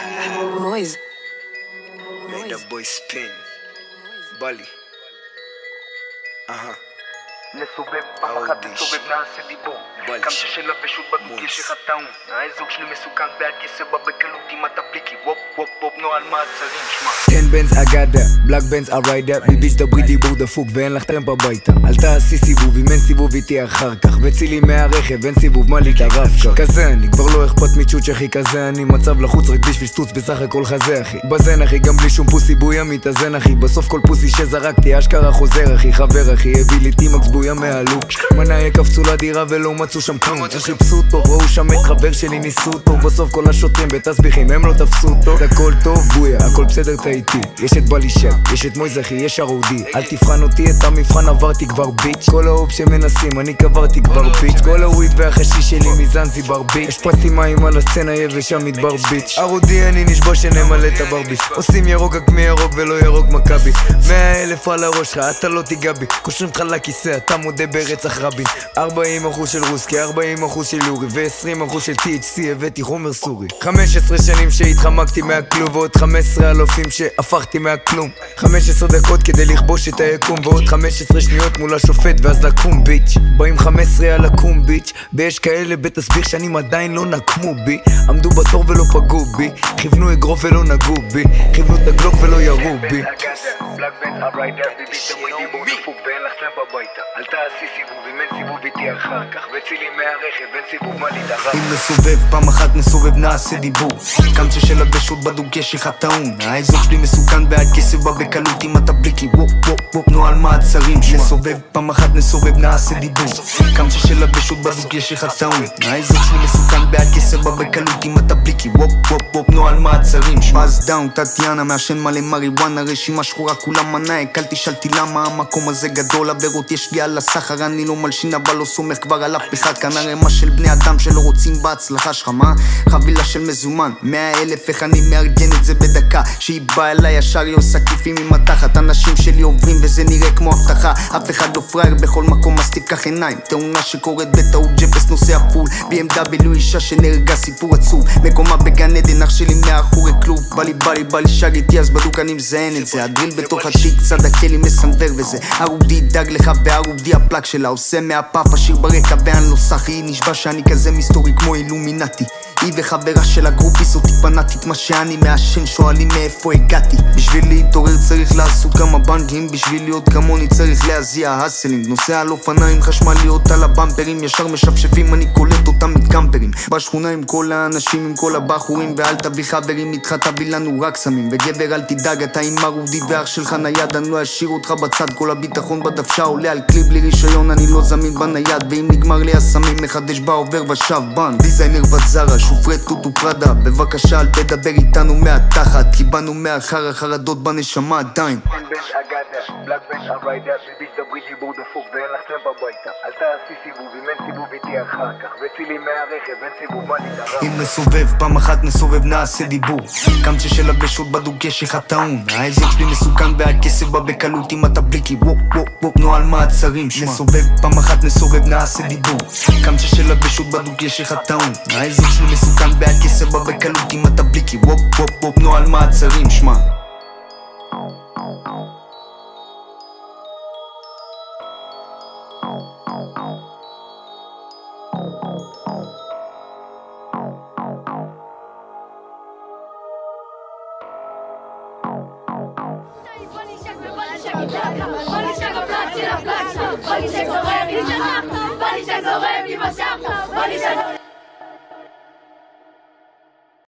Noise. Made that boy spin. Bali. נסובב פעם אחת נסובב נעשה דיבור גם ששלבש עוד בדוק יש לך טעון האזור שלי מסוכן בעד כסף בקלות עם הטפליקי וופ וופ וופ נועל מעצרים שמע 10 בנז אגדה, בלק בנז הריידה ביביש דברי דיבור דפוק ואין לך טרמפ הביתה אל תעשי סיבוב אם אין סיבוב איתי אחר כך וצילי מהרכב אין סיבוב מה לי את הרפקה כזה אני כבר לא אכפת מצ'וץ' אחי כזה אני מצב לחוץ רק בשביל סטוץ בסך הכל חזה אחי בזן אחי גם בלי שום פוסי בויה מתאזן אחי בסוף כל פוסי שזרקתי אשכרה חוזר אחי חבר אחי הביא לי טימקס בויה מהלוק מנאי קפצו לדירה ולא מצאו שם כלום הם חיפשו אותו ראו שם את חבר שלי ניסו אותו בסוף כל השוטרים בתסביכים הם לא תפסו אותו הכל טוב בויה הכל בסדר טעיתי יש את בלישה יש את מויז אחי יש ארודי אל תבחן אותי את המבחן עברתי כבר ביץ' כל האופ שמנסים אני קברתי כבר ביץ' כל הוויד והחשיש שלי מזנזיבר ביץ' השפסתי מים על הסצנה יבשה מדבר ביץ' ארודי אני נשבע שנמלא את הברבי עושים ירוק רק מירוק ולא ירוק מכבי 100,000 על הראש שלך אתה לא תיגע בי קושרים לך לכיסא אתה מודה ברצח רבין 40% של רוסקי 40% של לורי ו20% של THC הבאתי חומר סורי 15 שנים שהתחמקתי מהכלוב ועוד 15 אלופים שהפכתי מהכלום 15 דקות כדי לכבוש את היקום ועוד 15 שניות מול השופט ואז לקום ביץ' באים 15 על לקום ביץ' ויש כאלה בתסביך שנים עדיין לא נקמו בי עמדו בתור ולא פגעו בי כיוונו אגרוף ולא נגעו בי כיוונו את הגלוק ולא ירו בי בלק בנז הריידה ביביש דברי דיבור דפוק ואין לך טרמפ הביתה אל תעשי סיבוב אם אין סיבוב איתי אחר כך וצילי מהרכב אין סיבוב מה לי את הרב אם נסובב פעם אחת נסובב נעשה דיבור גם ששלבש עוד בדוק יש לך טעון האזור שלי מסוכן בעד כסף בא בקלות עם הטפליקי וופ וופ וופ נועל מעצרים נסובב פעם אחת נסובב נעשה דיבור גם ששלבש עוד בדוק יש לך טעון האזור שלי מסוכן בעד כסף בא בקלות עם הטפליקי וופ וופ וופ נועל מעצרים באז דאון טטיאנה מעשן מלא מריוואנה רשימה שחורה כולם מנה הקלתי שאלתי למה המקום הזה גדול עבירות יש לי על הסחר אני לא מלשין אבל לא סומך כבר על אף אחד כאן הרמה של בני אדם שלא רוצים בהצלחה שלך מה? חבילה של מזומן 100,000 איך אני מארגן את זה בדקה שהיא באה אליי ישר היא עושה כיפים עם התחת אנשים שלי עוברים וזה נראה כמו הבטחה אף אחד לא פרייר בכל מקום אז תפקח עיניים תאונה שקורית בטעות ג'פס נוסע פול BMW אישה שנהרגה סיפור עצוב מקומה בגן עדן אח שלי מאחורי כלוב בא לי שג איתי אז בדוק אני מזיין את זה הדריל בתוך התיק צד הכלי מסנדר וזה ארודי דאג לך וארודי הפלק שלה עושה מהפאף השיר ברקע ואני לא סחי נשבע שאני כזה מסתורי כמו אילומינטי היא וחברה של הגרופיס אותי פנאטית מה שאני מעשן שואלים מאיפה הגעתי בשביל להתעורר צריך לעשות כמה בנגים בשביל להיות כמוני צריך להזיע הסלים נוסע על אופניים חשמליות על הבמפרים ישר משפשפים אני קולט אותם מתקמפרים בשכונה עם כל האנשים עם כל הבחורים ואל תביא חברים איתך תביא לנו רק סמים וגבר אל תדאג אתה עם ארודי ואח שלך נייד אני לא אשאיר אותך בצד כל הביטחון בדפשה עולה על כלי בלי רישיון אני לא זמין בנייד ואם נגמר לי הסמים מחדש בעובר ושב בן דיזיינר וזרה שופרי טוטו פרדה בבקשה אל תדבר איתנו מהתחת כי באנו מאחר החרדות בנשמה עדיין בלק בנז הריידה ביביש דברי דיבור דפוק ואין לך טרמפ הביתה אל תעשי סיבוב אם אין סיבוב איתי אחר כך וצילי מהרכב אין סיבוב מה לי את הרב אם נסובב פעם אחת נסובב נעשה דיבור גם ששלבש עוד בדוק יש לך טעון האזור שלי מסוכן בעד כסף בא בקלות עם הטפליקי וופ וופ וופ נועל מעצרים נסובב פעם אחת נסובב נעשה דיבור גם ששלבש עוד בדוק יש לך טעון האזור שלי מסוכן בעד כסף בא בקלות עם הטפליקי וופ וופ וופ נועל מעצרים שמע Bunny